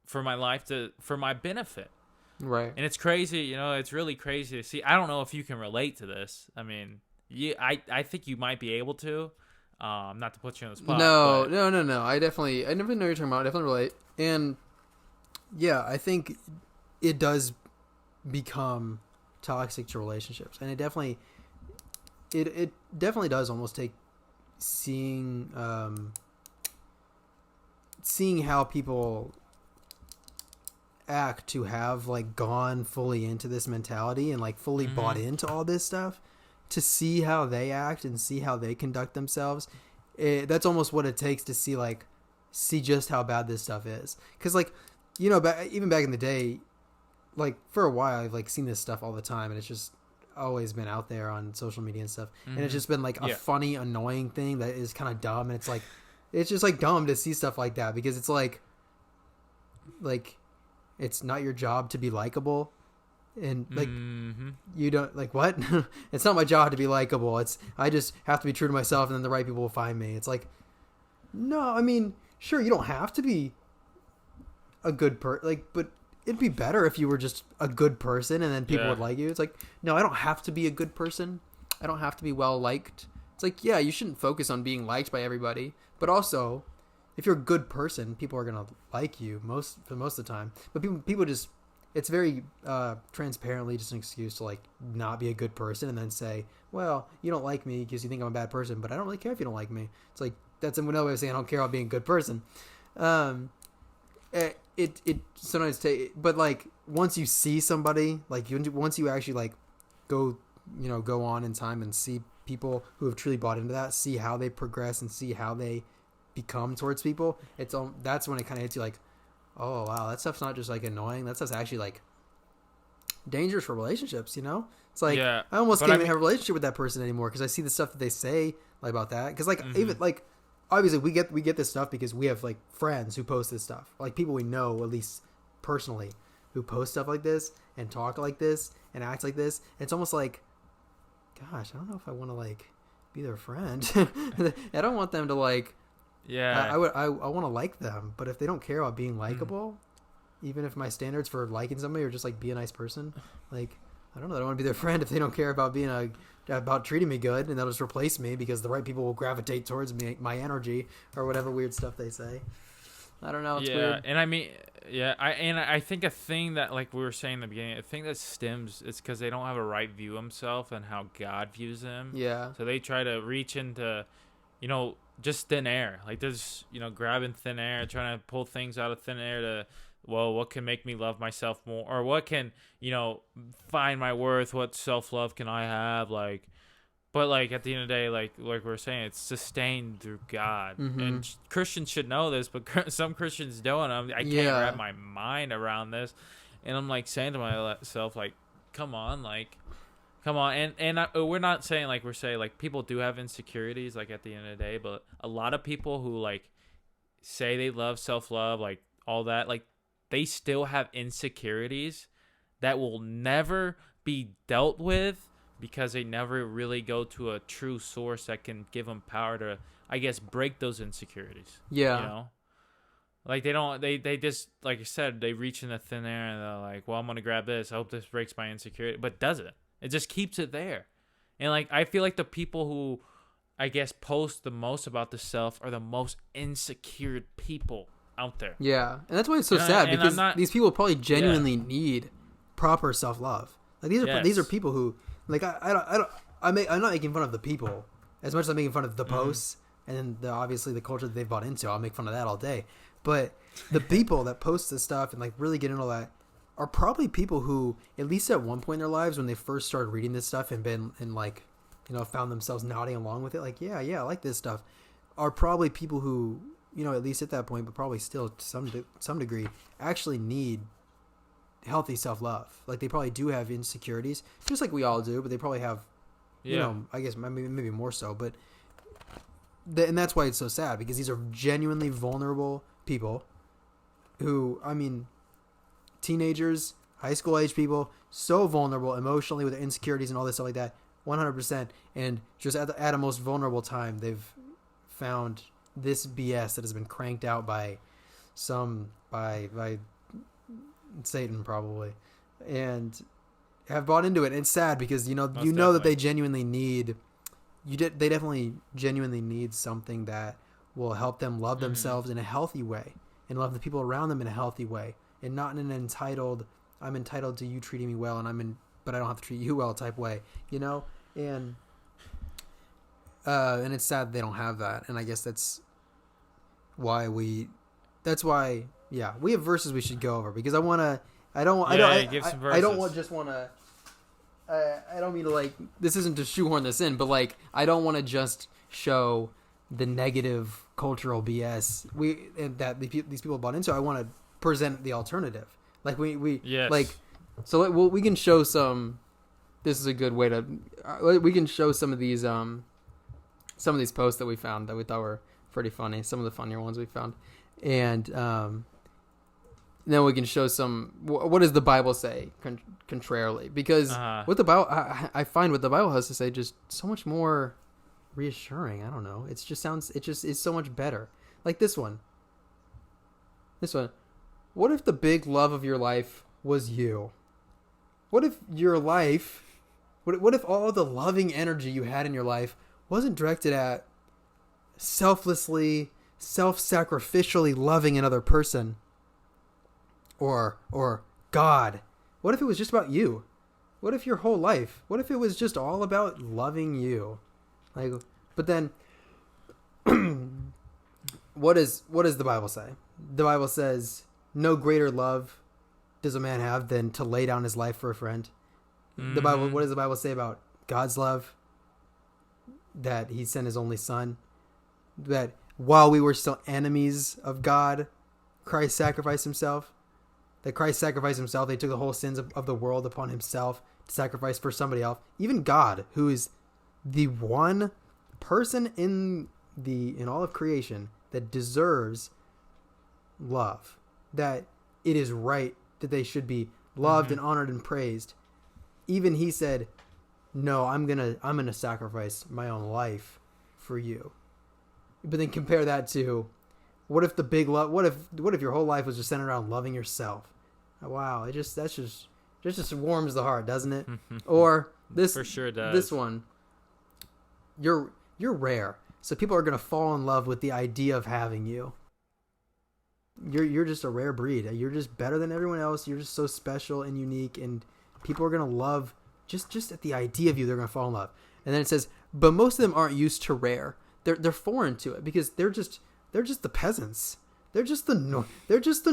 for my life for my benefit. Right. And it's crazy, it's really crazy to see. I don't know if you can relate to this. I mean, I think you might be able to. Not to put you on the spot. No. I definitely know what you're talking about. I definitely relate. And yeah, I think it does become toxic to relationships. And it definitely does almost take seeing seeing how people act to have like gone fully into this mentality and like fully bought into all this stuff, to see how they act and see how they conduct themselves, that's almost what it takes to see just how bad this stuff is. Because like, you know, even back in the day, like for a while I've like seen this stuff all the time, and it's just always been out there on social media and stuff, and it's just been like a funny, annoying thing that is kind of dumb, and it's just like dumb to see stuff like that, because it's like it's not your job to be likable, and like you don't like what it's not my job to be likable, I just have to be true to myself, and then the right people will find me. It's like, no, I mean, sure, you don't have to be a good but it'd be better if you were just a good person and then people would like you. It's like, no, I don't have to be a good person. I don't have to be well liked. It's like, yeah, you shouldn't focus on being liked by everybody, but also if you're a good person, people are gonna like you for most of the time. But people just, it's very transparently just an excuse to like not be a good person, and then say, well, you don't like me because you think I'm a bad person, but I don't really care if you don't like me. It's like, that's another way of saying I don't care about being a good person. It sometimes but like once you see somebody, like once you actually like go on in time and see people who have truly bought into that, see how they progress and see how they become towards people, that's when it kind of hits you like, oh wow, that stuff's not just like annoying, that stuff's actually like dangerous for relationships, you know? It's like, I almost can't even have a relationship with that person anymore because I see the stuff that they say like about that, because like even like obviously we get this stuff because we have like friends who post this stuff, like people we know at least personally who post stuff like this and talk like this and act like this, and it's almost like, gosh, I don't know if I want to like be their friend. I don't want them to like, I want to like them, but if they don't care about being likable, even if my standards for liking somebody are just like be a nice person, like I don't know, I don't want to be their friend if they don't care about about treating me good, and they'll just replace me because the right people will gravitate towards me, my energy, or whatever weird stuff they say. I don't know. It's weird. And I mean, I think a thing that, like we were saying in the beginning, a thing that stems is because they don't have a right view of himself and how God views him. Yeah. So they try to reach into, just thin air. Like there's, grabbing thin air, trying to pull things out of thin air to, well, what can make me love myself more, or what can, find my worth? What self-love can I have? Like, but like at the end of the day, like we were saying, it's sustained through God, and Christians should know this, but some Christians don't. I can't wrap my mind around this, and I'm like saying to myself, like, come on, and we're not saying like, we're saying like people do have insecurities, like at the end of the day, but a lot of people who like say they love self-love, like all that, like they still have insecurities that will never be dealt with because they never really go to a true source that can give them power to, I guess, break those insecurities. Yeah. Like they just, like I said, they reach in the thin air and they're like, well, I'm going to grab this. I hope this breaks my insecurity. But does it? It just keeps it there. And like, I feel like the people who, I guess, post the most about the self are the most insecure people out there. Yeah. And that's why it's so sad, because these people probably genuinely need proper self-love. Like these are people who, like, I'm not making fun of the people as much as I'm making fun of the posts and then obviously the culture that they've bought into. I'll make fun of that all day. But the people that post this stuff and like really get into all that are probably people who, at least at one point in their lives, when they first started reading this stuff and like, found themselves nodding along with it, like, yeah, I like this stuff, are probably people who, at least at that point, but probably still to some degree, actually need healthy self-love. Like they probably do have insecurities, just like we all do, but they probably have, I guess maybe more so, but and that's why it's so sad, because these are genuinely vulnerable people who, I mean, teenagers, high school age people, so vulnerable emotionally with their insecurities and all this stuff like that, 100%, and just at a most vulnerable time, they've found this BS that has been cranked out by Satan probably, and have bought into it. And it's sad because that they genuinely need, they definitely genuinely need something that will help them love themselves in a healthy way and love the people around them in a healthy way, and not in an entitled, I'm entitled to you treating me well but I don't have to treat you well type way, and it's sad they don't have that. And I guess that's why we that's why, yeah, we have verses we should go over because I don't mean to like, this isn't to shoehorn this in, but like, I don't want to just show the negative cultural BS that these people bought into. I want to present the alternative. Like yes. like, so we can show some. This is a good way to. We can show some of these posts that we found that we thought were pretty funny. Some of the funnier ones we found, and then we can show some. What does the Bible say contrarily? Because what the Bible, I find what the Bible has to say just so much more reassuring. I don't know. It just is so much better. Like this one. What if the big love of your life was you? What if your life, what if all the loving energy you had in your life wasn't directed at selflessly, self-sacrificially loving another person or God? What if it was just about you? What if your whole life, what if it was just all about loving you? Like, but then what does the Bible say? The Bible says, no greater love does a man have than to lay down his life for a friend. The Bible, what does the Bible say about God's love? That he sent his only son. That while we were still enemies of God, Christ sacrificed himself. That Christ sacrificed himself. He took the whole sins of the world upon himself to sacrifice for somebody else. Even God, who is the one person in all of creation that deserves love, that it is right that they should be loved and honored and praised. Even he said, no, I'm gonna sacrifice my own life for you. But then compare that to what if the big love, what if your whole life was just centered around loving yourself? Wow, that just warms the heart, doesn't it? Or this, for sure does. This one, you're rare, so people are gonna fall in love with the idea of having you. You're just a rare breed. You're just better than everyone else. You're just so special and unique, and people are gonna love just at the idea of you. They're gonna fall in love. And then it says, but most of them aren't used to rare. They're foreign to it because they're just the peasants. They're just the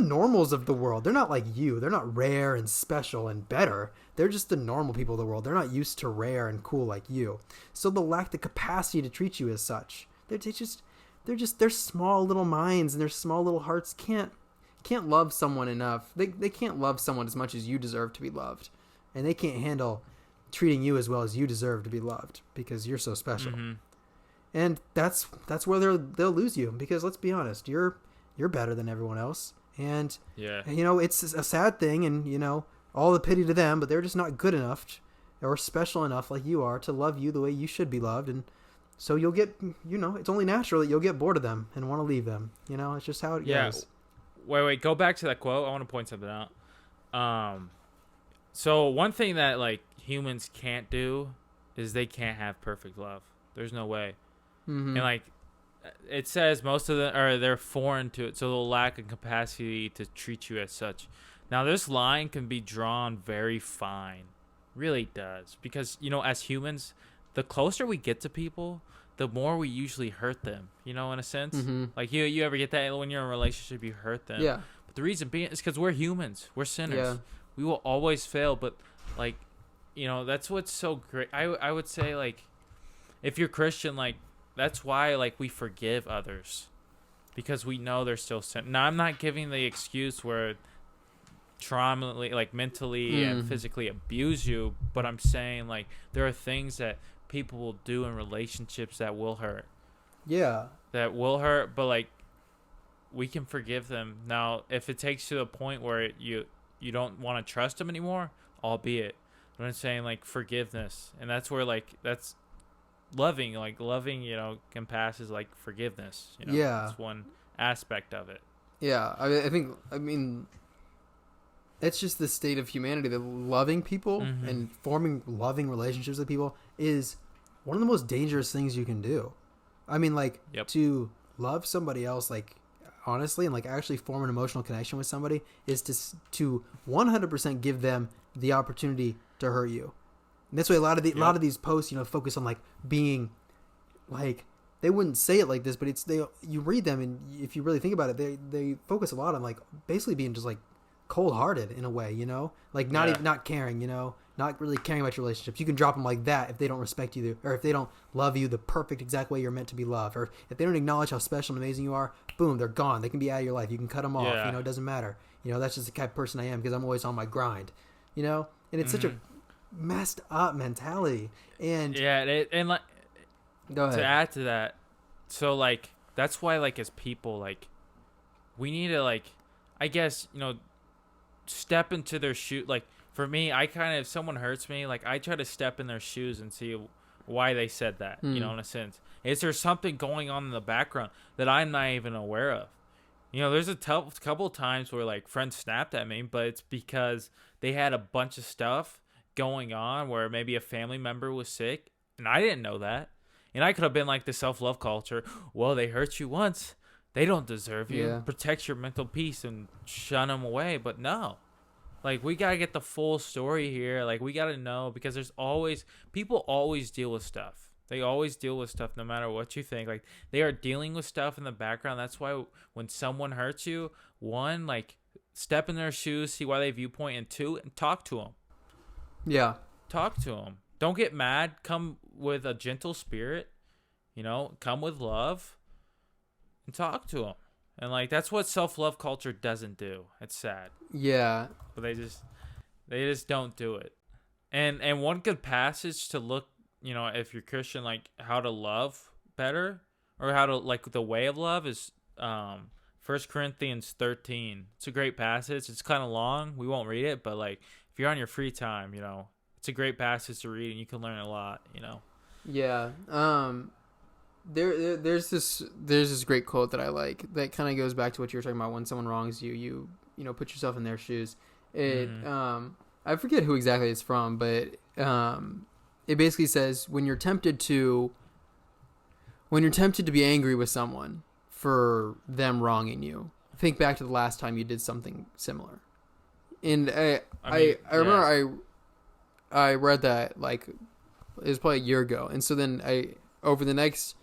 normals of the world. They're not like you. They're not rare and special and better. They're just the normal people of the world. They're not used to rare and cool like you. So they'll lack the capacity to treat you as such. Their small little minds and their small little hearts can't love someone enough. They can't love someone as much as you deserve to be loved, and they can't handle treating you as well as you deserve to be loved because you're so special. And that's where they'll lose you, because let's be honest, you're better than everyone else, and it's a sad thing, and all the pity to them, but they're just not good enough or special enough like you are to love you the way you should be loved. And so you'll get, it's only natural that you'll get bored of them and want to leave them. It's just how it goes. Wait, go back to that quote. I want to point something out. So one thing that like humans can't do is they can't have perfect love. There's no way. And like it says, most of them they're foreign to it, so they'll lack a capacity to treat you as such. Now this line can be drawn very fine, really does, because as humans, the closer we get to people, the more we usually hurt them, in a sense. Like you ever get that when you're in a relationship, you hurt them. Yeah. But the reason being is because we're humans. We're sinners. Yeah. We will always fail. But like, that's what's so great. I would say, like, if you're Christian, like, that's why, like, we forgive others, because we know they're still sin. Now, I'm not giving the excuse where mentally and physically abuse you, but I'm saying, like, there are things that people will do in relationships that will hurt. Yeah. That will hurt, but like we can forgive them. Now, if it takes to a point where you don't want to trust them anymore, albeit. But I'm saying, like, forgiveness. And that's where, like, that's loving, compasses like forgiveness. Yeah. That's one aspect of it. Yeah. I mean it's just the state of humanity that loving people and forming loving relationships with people is one of the most dangerous things you can do. I mean, like, to love somebody else, like, honestly, and like actually form an emotional connection with somebody is to 100% give them the opportunity to hurt you. And that's why a lot of these posts, focus on like being like they wouldn't say it like this, but you read them, and if you really think about it, they focus a lot on like basically being just like cold-hearted in a way, you know, like not caring, you know, not really caring about your relationships. You can drop them like that if they don't respect you, or if they don't love you the perfect exact way you're meant to be loved, or if they don't acknowledge how special and amazing you are. Boom, they're gone. They can be out of your life. You can cut them off. You know, it doesn't matter. You know, that's just the kind of person I am because I'm always on my grind. You know, and it's such a messed up mentality. And and like, go ahead. To add to that, so like that's why like as people, like we need to, like, I guess, you know, step into their shoe. Like for me, I kind of, if someone hurts me, like I try to step in their shoes and see why they said that. You know, in a sense, is there something going on in the background that I'm not even aware of? You know, there's a couple of times where like friends snapped at me, but it's because they had a bunch of stuff going on where maybe a family member was sick and I didn't know that. And I could have been like the self-love culture. Well, they hurt you once. They don't deserve you. Yeah. Protect your mental peace and shun them away. But no. Like, we got to get the full story here. Like, we got to know, because people always deal with stuff. They always deal with stuff no matter what you think. Like, they are dealing with stuff in the background. That's why when someone hurts you, one, like, step in their shoes, see why they viewpoint, and two, and talk to them. Yeah. Talk to them. Don't get mad. Come with a gentle spirit. You know, come with love and talk to them. And, like, that's what self-love culture doesn't do. It's sad. Yeah. But they just don't do it. And one good passage to look, you know, if you're Christian, like how to love better, or how to, like, the way of love is 1 Corinthians 13. It's a great passage. It's kind of long. We won't read it, but like if you're on your free time, you know, it's a great passage to read and you can learn a lot, you know. Yeah. There's this great quote that I like that kind of goes back to what you were talking about. When someone wrongs you, you know, put yourself in their shoes. I forget who exactly it's from, but it basically says when you're tempted to be angry with someone for them wronging you, think back to the last time you did something similar. And I remember I read that, like, it was probably a year ago, and so then over the next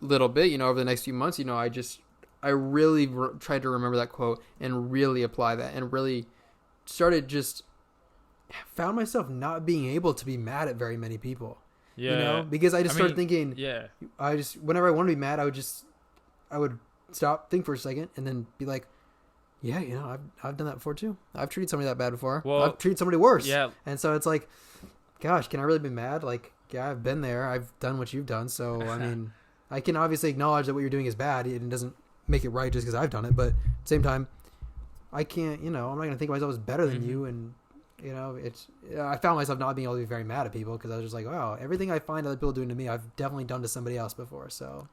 little bit, you know, over the next few months, you know, I really tried to remember that quote and really apply that, and really found myself not being able to be mad at very many people. Yeah. You know, because I started thinking, whenever I wanted to be mad, I would stop, think for a second, and then be like, yeah, you know, I've done that before too. I've treated somebody that bad before. Well, I've treated somebody worse. Yeah. And so it's like, gosh, can I really be mad? Like, yeah, I've been there. I've done what you've done. So, I mean, I can obviously acknowledge that what you're doing is bad. It doesn't make it right just because I've done it. But at the same time, I can't, you know, I'm not going to think of myself as better than you. And, you know, I found myself not being able to be very mad at people because I was just like, wow, everything I find other people doing to me, I've definitely done to somebody else before. So,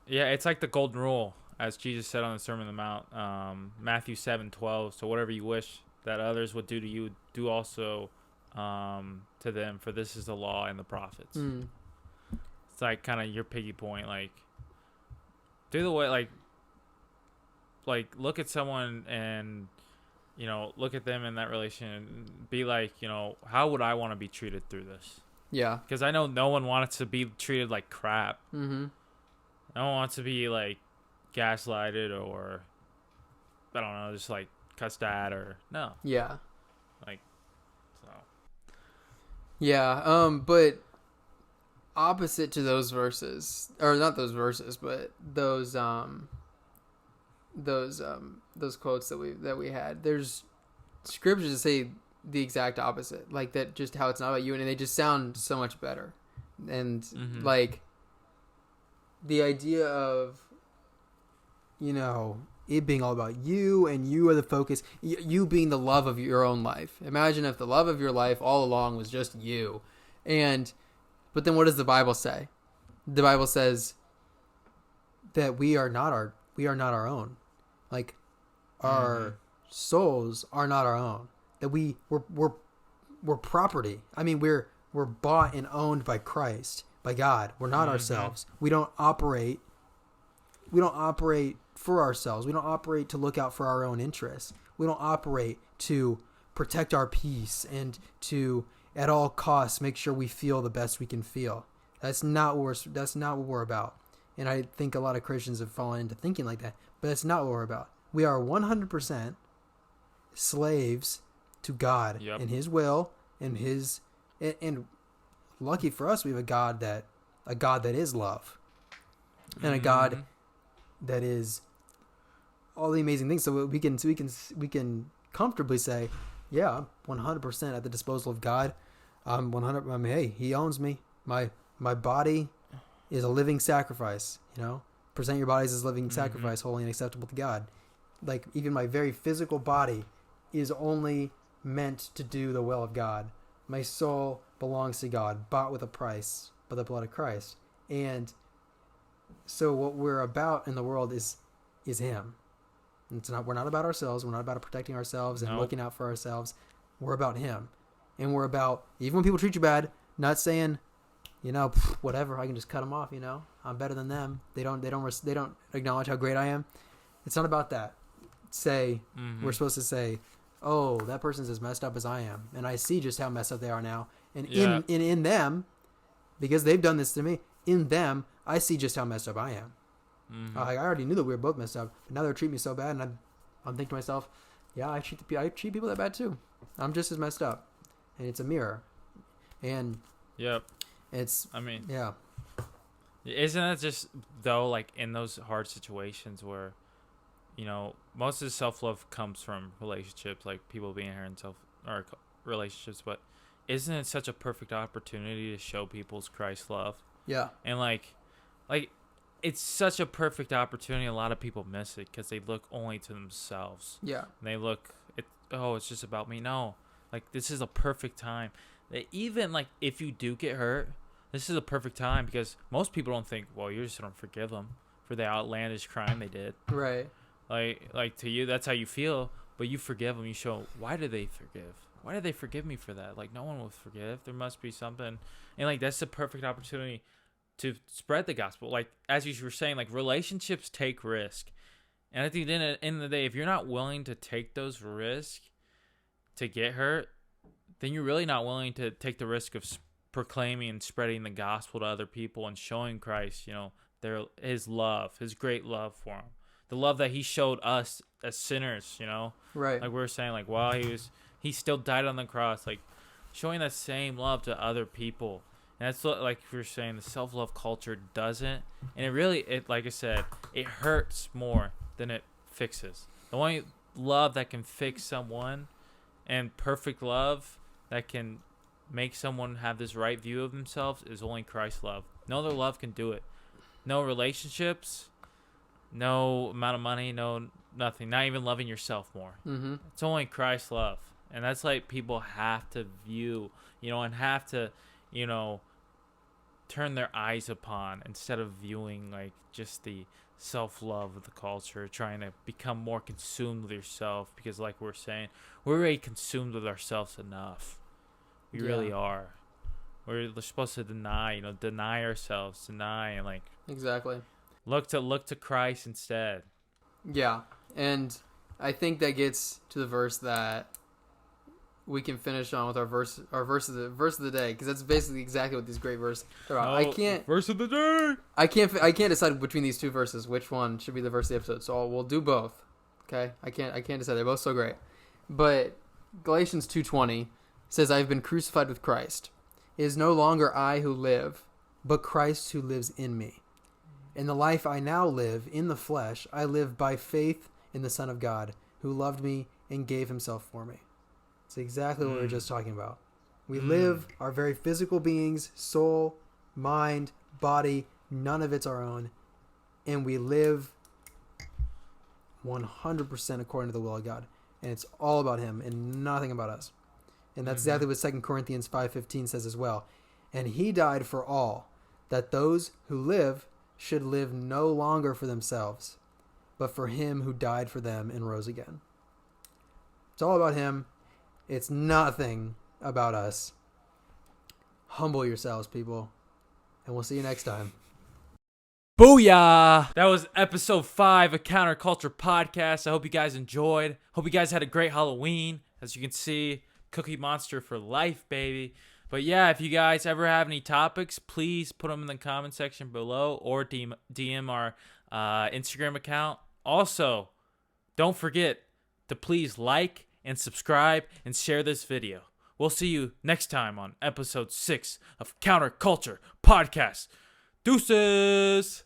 yeah, it's like the golden rule, as Jesus said on the Sermon on the Mount, Matthew 7:12. So whatever you wish that others would do to you, do also to them, for this is the law and the prophets. It's like kind of your piggy point, like do the way, like look at someone and, you know, look at them in that relation and be like, you know, how would I want to be treated through this? Yeah, because I know no one wants to be treated like crap. No one wants to be like gaslighted or, I don't know, just like cussed at or no. Yeah. Like, so. Yeah. But opposite to those verses, or not those verses, but those quotes that we had, there's scriptures that say the exact opposite, like that, just how it's not about you, and they just sound so much better. And like the idea of, you know, it being all about you and you are the focus, you being the love of your own life. Imagine if the love of your life all along was just you. But then what does the Bible say? The Bible says that we are not our own. Like, our souls are not our own. That we're property. I mean, we're bought and owned by Christ, by God. We're not ourselves. We don't operate for ourselves. We don't operate to look out for our own interests. We don't operate to protect our peace and to, at all costs, make sure we feel the best we can feel. That's not what we're about. And I think a lot of Christians have fallen into thinking like that, but that's not what we're about. We are 100% slaves to God and His will and and lucky for us, we have a God that is love, and a God that is all the amazing things. So we can comfortably say, yeah, I'm 100% at the disposal of God. I'm 100. Hey, He owns me. My body is a living sacrifice. Present your bodies as living sacrifice, holy and acceptable to God. Like, even my very physical body is only meant to do the will of God. My soul belongs to God, bought with a price by the blood of Christ. And so what we're about in the world is Him. We're not about ourselves. We're not about protecting ourselves and looking out for ourselves. We're about Him. And we're about, even when people treat you bad, not saying, whatever, I can just cut them off, I'm better than them. They don't acknowledge how great I am. It's not about that. We're supposed to say, oh, that person's as messed up as I am, and I see just how messed up they are now. And in them, because they've done this to me, in them, I see just how messed up I am. I already knew that we were both messed up, but now they're treating me so bad, and I'm thinking to myself, yeah, I treat people that bad too. I'm just as messed up, and it's a mirror. And isn't that just, though, like, in those hard situations where, most of the self-love comes from relationships, like people being here in relationships, but isn't it such a perfect opportunity to show people's Christ love? Yeah. And like it's such a perfect opportunity. A lot of people miss it because they look only to themselves. Yeah. And they it's just about me. No, like, this is a perfect time. Even like if you do get hurt, this is a perfect time, because most people don't think, well, you're just gonna forgive them for the outlandish crime they did. Right. Like to you, that's how you feel, but you forgive them. You show, why did they forgive? Why did they forgive me for that? Like, no one will forgive. There must be something. And like, that's the perfect opportunity to spread the gospel. Like, as you were saying, like, relationships take risk. And at the end of the day, if you're not willing to take those risks to get hurt, then you're really not willing to take the risk of proclaiming and spreading the gospel to other people and showing Christ, His love, His great love for them. The love that He showed us as sinners, Right. Like we were saying, like, while He still died on the cross, like, showing that same love to other people. And that's what, like we were saying, the self-love culture doesn't. And it like I said, it hurts more than it fixes. The only love that can fix someone, and perfect love that can make someone have this right view of themselves, is only Christ's love. No other love can do it. No relationships, no amount of money, no nothing. Not even loving yourself more. Mm-hmm. It's only Christ's love. And that's like people have to view, and have to, turn their eyes upon, instead of viewing like just the self-love of the culture, trying to become more consumed with yourself. Because like we're saying, we're already consumed with ourselves enough. We really are. We're supposed to deny ourselves, and like, exactly, look to Christ instead. Yeah. And I think that gets to the verse that we can finish on with our verse of the day, because that's basically exactly what these great verses are about. Verse of the day. I can't decide between these two verses which one should be the verse of the episode. So we'll do both. Okay, I can't decide. They're both so great. But Galatians 2:20 says, "I have been crucified with Christ. It is no longer I who live, but Christ who lives in me. In the life I now live in the flesh, I live by faith in the Son of God, who loved me and gave Himself for me." It's exactly what we were just talking about. We live our very physical beings, soul, mind, body, none of it's our own. And we live 100% according to the will of God. And it's all about Him and nothing about us. And that's exactly what 2 Corinthians 5:15 says as well. "And He died for all, that those who live should live no longer for themselves, but for Him who died for them and rose again." It's all about Him. It's nothing about us. Humble yourselves, people. And we'll see you next time. Booyah! That was episode 5 of Counterculture Podcast. I hope you guys enjoyed. Hope you guys had a great Halloween. As you can see, Cookie Monster for life, baby. But yeah, if you guys ever have any topics, please put them in the comment section below or DM our Instagram account. Also, don't forget to please like and subscribe and share this video. We'll see you next time on episode 6 of Counterculture Podcast. Deuces!